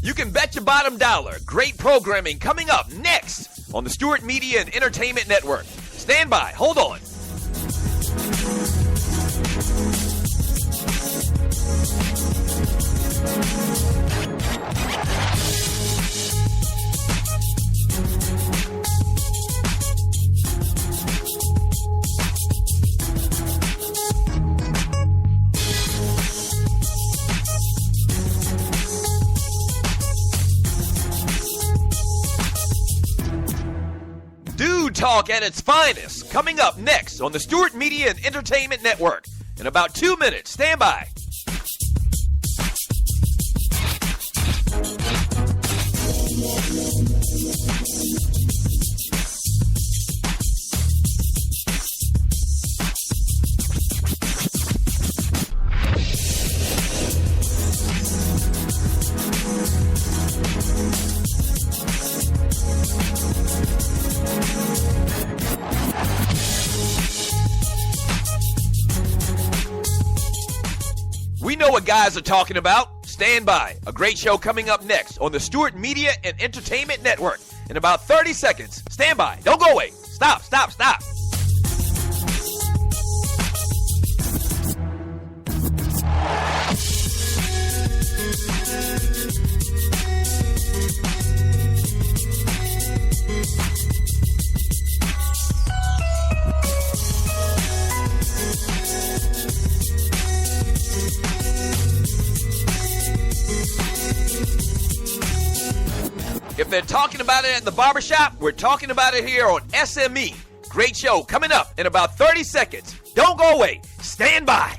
You can bet your bottom dollar. Great programming coming up next on the Stewart Media and Entertainment Network. Stand by. Hold on. Talk at its finest, coming up next on the Stewart Media and Entertainment Network. In about 2 minutes, stand by. We know what guys are talking about. Stand by. A great show coming up next on the Stewart Media and Entertainment Network. In about 30 seconds. Stand by. Don't go away. Stop. If they're talking about it at the barbershop, we're talking about it here on SME. Great show coming up in about 30 seconds. Don't go away. Stand by.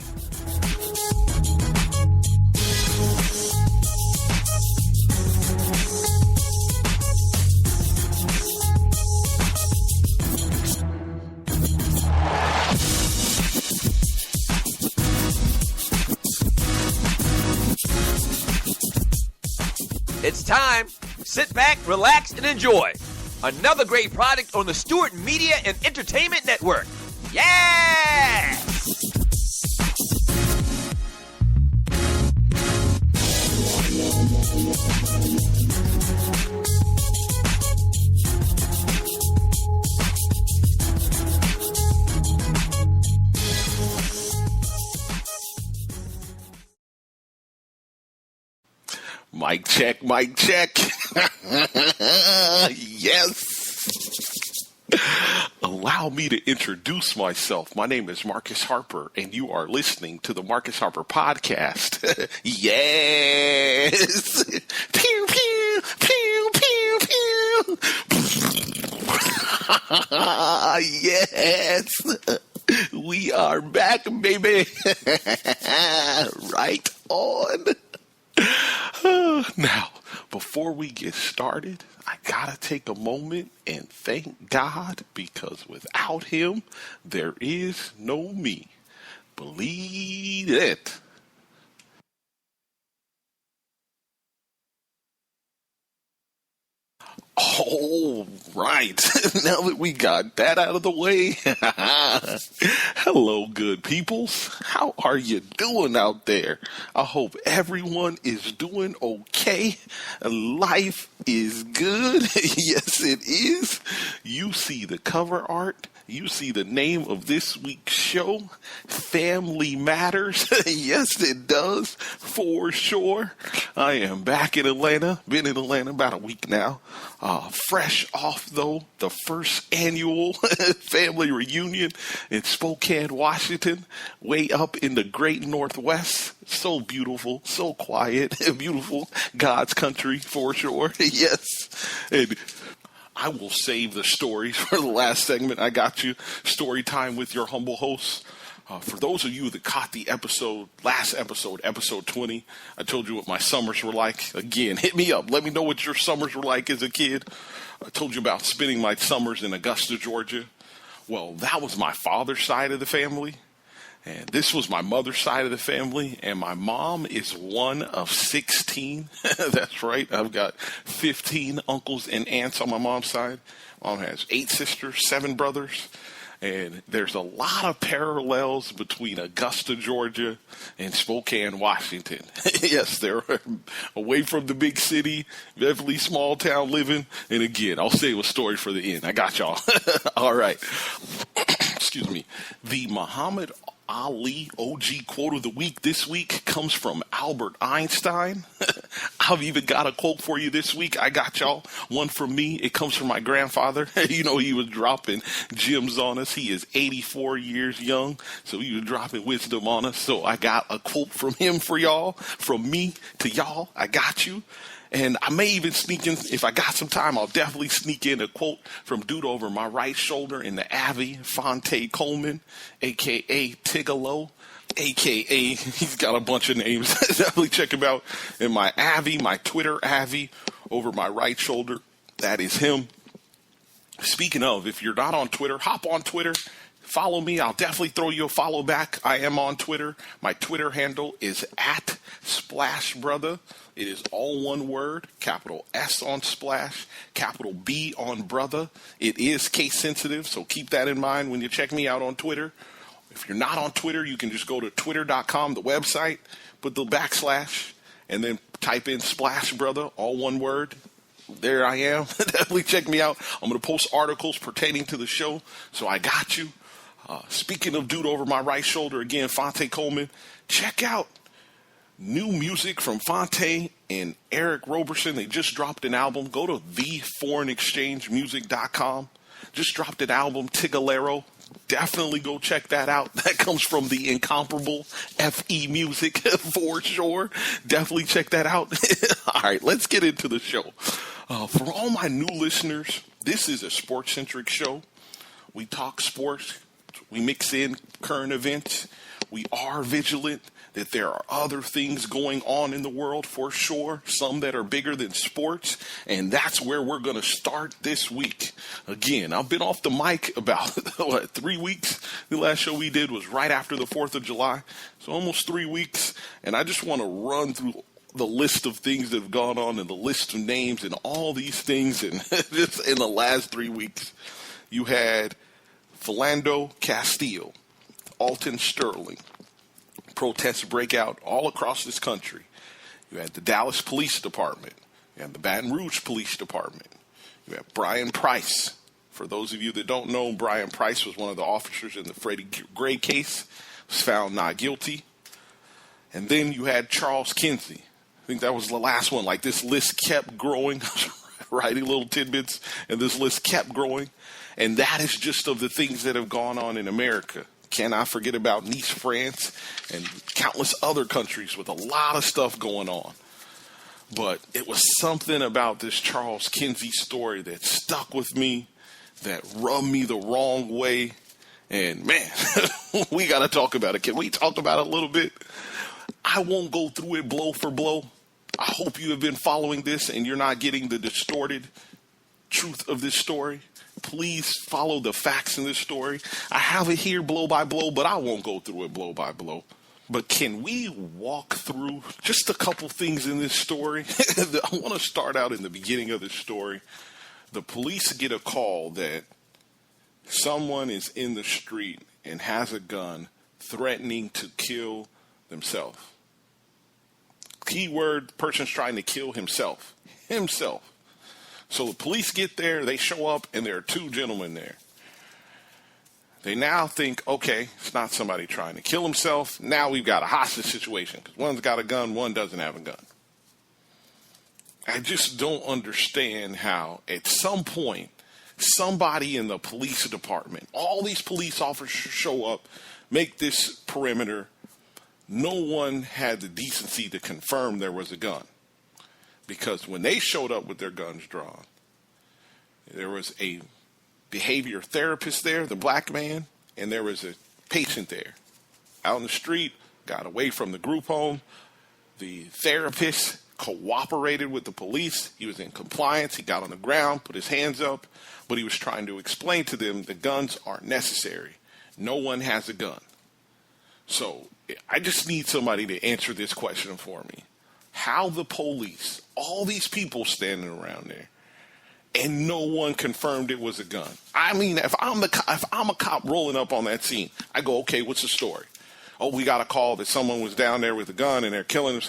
It's time. Sit back, relax, and enjoy. Another great product on the Stewart Media and Entertainment Network. Yeah! Mic check, mic check. Yes. Allow me to introduce myself. My name is Marcus Harper, and you are listening to the Marcus Harper Podcast. Yes. Pew, pew, pew, pew, pew. Yes. We are back, baby. Right on. Now, before we get started, I gotta take a moment and thank God, because without him, there is no me. Believe it. All right. Now that we got that out of the way, hello, good peoples. How are you doing out there? I hope everyone is doing okay. Life is good. Yes, it is. You see the cover art. You see the name of this week's show, Family Matters. Yes, it does, for sure. I am back in Atlanta. Been in Atlanta about a week now. Fresh off, though, the first annual family reunion in Spokane, Washington, way up in the great Northwest. So beautiful, so quiet, beautiful. God's country, for sure. Yes. And I will save the stories for the last segment. I got you. Story time with your humble host. For those of you that caught the last episode, episode 20, I told you what my summers were like. Again, hit me up. Let me know what your summers were like as a kid. I told you about spending my summers in Augusta, Georgia. Well, that was my father's side of the family. And this was my mother's side of the family, and my mom is one of 16. That's right. I've got 15 uncles and aunts on my mom's side. Mom has 8 sisters, 7 brothers. And there's a lot of parallels between Augusta, Georgia, and Spokane, Washington. Yes, they're away from the big city, definitely small town living. And again, I'll save a story for the end. I got y'all. All right. Excuse me. The Muhammad Ali OG quote of the week this week comes from Albert Einstein. I've even got a quote for you this week. I got y'all one from me. It comes from my grandfather. You know, he was dropping gems on us. He is 84 years young, so he was dropping wisdom on us. So I got a quote from him for y'all, from me to y'all. I got you. And I may even sneak in, if I got some time, I'll definitely sneak in a quote from dude over my right shoulder in the Abbey, Fonte Coleman, a.k.a. Tigolo, a.k.a. he's got a bunch of names. Definitely check him out in my Abbey, my Twitter Abbey, over my right shoulder. That is him. Speaking of, if you're not on Twitter, hop on Twitter. Follow me. I'll definitely throw you a follow back. I am on Twitter. My Twitter handle is @SplashBrother. It is all one word, capital S on Splash, capital B on Brother. It is case sensitive, so keep that in mind when you check me out on Twitter. If you're not on Twitter, you can just go to twitter.com, the website, put the / and then type in Splash Brother, all one word. There I am. Definitely check me out. I'm going to post articles pertaining to the show, so I got you. Speaking of dude over my right shoulder, again, Fonte Coleman, check out new music from Fonte and Eric Roberson. They just dropped an album. Go to theforeignexchangemusic.com. Just dropped an album, Tigolero. Definitely go check that out. That comes from the incomparable FE Music for sure. Definitely check that out. All right, let's get into the show. For all my new listeners, this is a sports-centric show. We talk sports. We mix in current events. We are vigilant that there are other things going on in the world for sure, some that are bigger than sports, and that's where we're going to start this week. Again, I've been off the mic about 3 weeks. The last show we did was right after the 4th of July, so almost 3 weeks, and I just want to run through the list of things that have gone on and the list of names and all these things, and just in the last 3 weeks. You had Philando Castile, Alton Sterling. Protests break out all across this country. You had the Dallas Police Department. You had the Baton Rouge Police Department. You had Brian Price. For those of you that don't know, Brian Price was one of the officers in the Freddie Gray case, was found not guilty. And then you had Charles Kinsey. I think that was the last one. Like, this list kept growing. Writing little tidbits, and this list kept growing. And that is just of the things that have gone on in America. Cannot forget about Nice, France, and countless other countries with a lot of stuff going on. But it was something about this Charles Kinsey story that stuck with me, that rubbed me the wrong way. And man, we got to talk about it. Can we talk about it a little bit? I won't go through it blow for blow. I hope you have been following this and you're not getting the distorted truth of this story. Please follow the facts in this story. I have it here blow by blow, but I won't go through it blow by blow. But can we walk through just a couple things in this story? I want to start out in the beginning of the story. The police get a call that someone is in the street and has a gun threatening to kill themselves. Keyword, person's trying to kill himself. Himself. So the police get there, they show up, and there are 2 gentlemen there. They now think, okay, it's not somebody trying to kill himself. Now we've got a hostage situation because one's got a gun, one doesn't have a gun. I just don't understand how at some point somebody in the police department, all these police officers show up, make this perimeter. No one had the decency to confirm there was a gun. Because when they showed up with their guns drawn, there was a behavior therapist there, the black man, and there was a patient there. Out in the street, got away from the group home. The therapist cooperated with the police. He was in compliance. He got on the ground, put his hands up, but he was trying to explain to them the guns aren't necessary. No one has a gun. So I just need somebody to answer this question for me. How the police, all these people standing around there, and no one confirmed it was a gun. I mean, if I'm a cop rolling up on that scene, I go, okay, what's the story? Oh, we got a call that someone was down there with a gun and they're going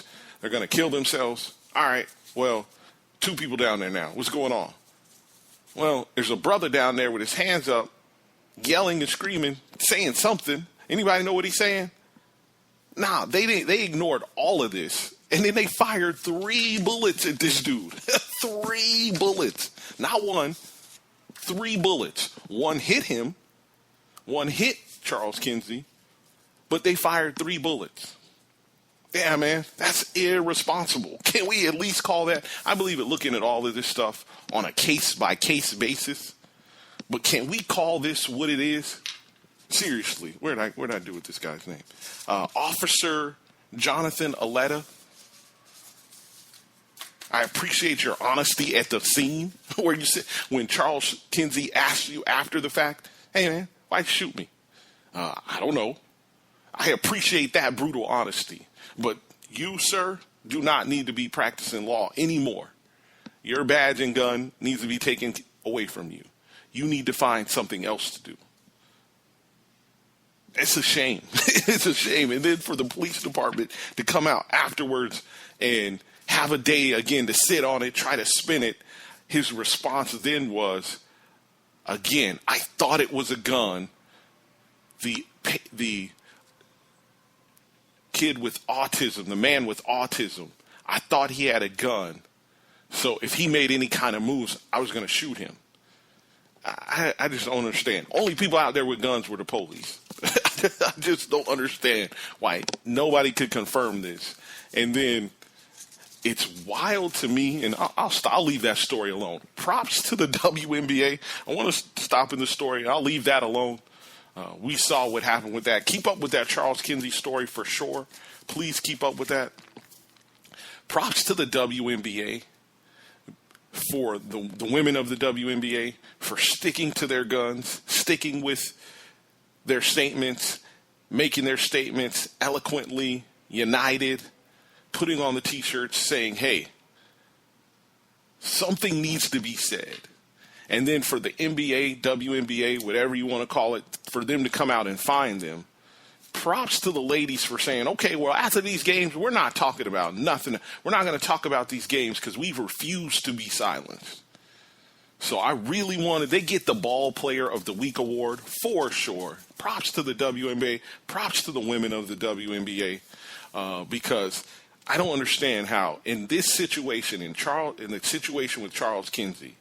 to kill themselves. All right, well, 2 people down there now. What's going on? Well, there's a brother down there with his hands up, yelling and screaming, saying something. Anybody know what he's saying? Nah, they ignored all of this. And then they fired 3 bullets at this dude. 3 bullets. Not 1, 3 bullets. 1 hit him. 1 hit Charles Kinsey. But they fired 3 bullets. Yeah, man, that's irresponsible. Can we at least call that? I believe in looking at all of this stuff on a case-by-case basis. But can we call this what it is? Seriously, where did I do with this guy's name? Officer Jonathan Aletta. I appreciate your honesty at the scene where you said, when Charles Kinsey asked you after the fact, hey man, why'd you shoot me? I don't know. I appreciate that brutal honesty. But you, sir, do not need to be practicing law anymore. Your badge and gun needs to be taken away from you. You need to find something else to do. It's a shame. It's a shame. And then for the police department to come out afterwards and have a day again to sit on it, try to spin it. His response then was, again, I thought it was a gun. The kid with autism, the man with autism, I thought he had a gun. So if he made any kind of moves, I was going to shoot him. I just don't understand. Only people out there with guns were the police. I just don't understand why nobody could confirm this. And then it's wild to me, and I'll leave that story alone. Props to the WNBA. I want to stop in the story. I'll leave that alone. We saw what happened with that. Keep up with that Charles Kinsey story for sure. Please keep up with that. Props to the WNBA for the women of the WNBA for sticking to their guns, sticking with their statements, making their statements eloquently, united, putting on the T-shirts saying, hey, something needs to be said. And then for the NBA, WNBA, whatever you want to call it, for them to come out and find them, props to the ladies for saying, okay, well, after these games, we're not talking about nothing. We're not going to talk about these games because we've refused to be silenced. So I really they get the Ball Player of the Week award for sure. Props to the WNBA. Props to the women of the WNBA because I don't understand how in this situation, in the situation with Charles Kinsey,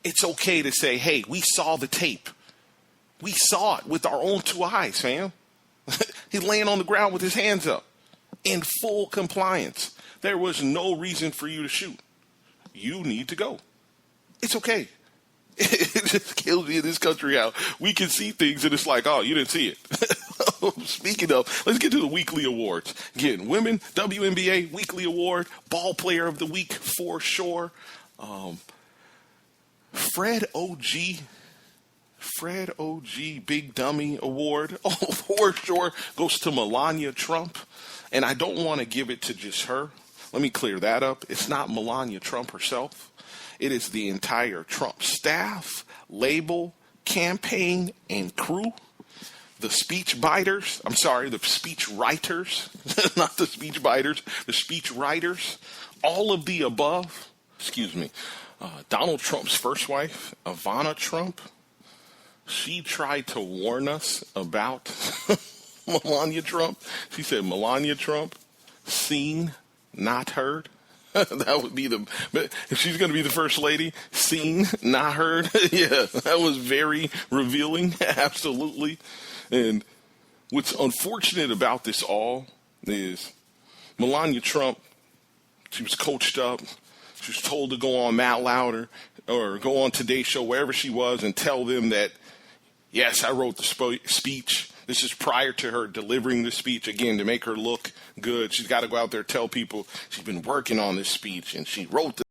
it's okay to say, hey, we saw the tape. We saw it with our own 2 eyes, fam. He's laying on the ground with his hands up in full compliance. There was no reason for you to shoot. You need to go. It's okay. It just kills me in this country how we can see things and it's like, oh, you didn't see it. Speaking of, let's get to the weekly awards. Again, Women WNBA Weekly Award, Ball Player of the Week for sure. Fred OG Big Dummy Award, for sure, goes to Melania Trump. And I don't want to give it to just her. Let me clear that up. It's not Melania Trump herself. It is the entire Trump staff, label, campaign, and crew. The speech writers, not the speech biters, the speech writers, all of the above. Donald Trump's first wife, Ivana Trump, she tried to warn us about Melania Trump. She said, Melania Trump, seen, not heard. That would be if she's going to be the first lady, seen, not heard. Yeah, that was very revealing. Absolutely. And what's unfortunate about this all is Melania Trump, she was coached up. She was told to go on Matt Lauder or go on Today Show, wherever she was, and tell them that, yes, I wrote the speech. This is prior to her delivering the speech, again, to make her look good. She's got to go out there and tell people she's been working on this speech, and she wrote the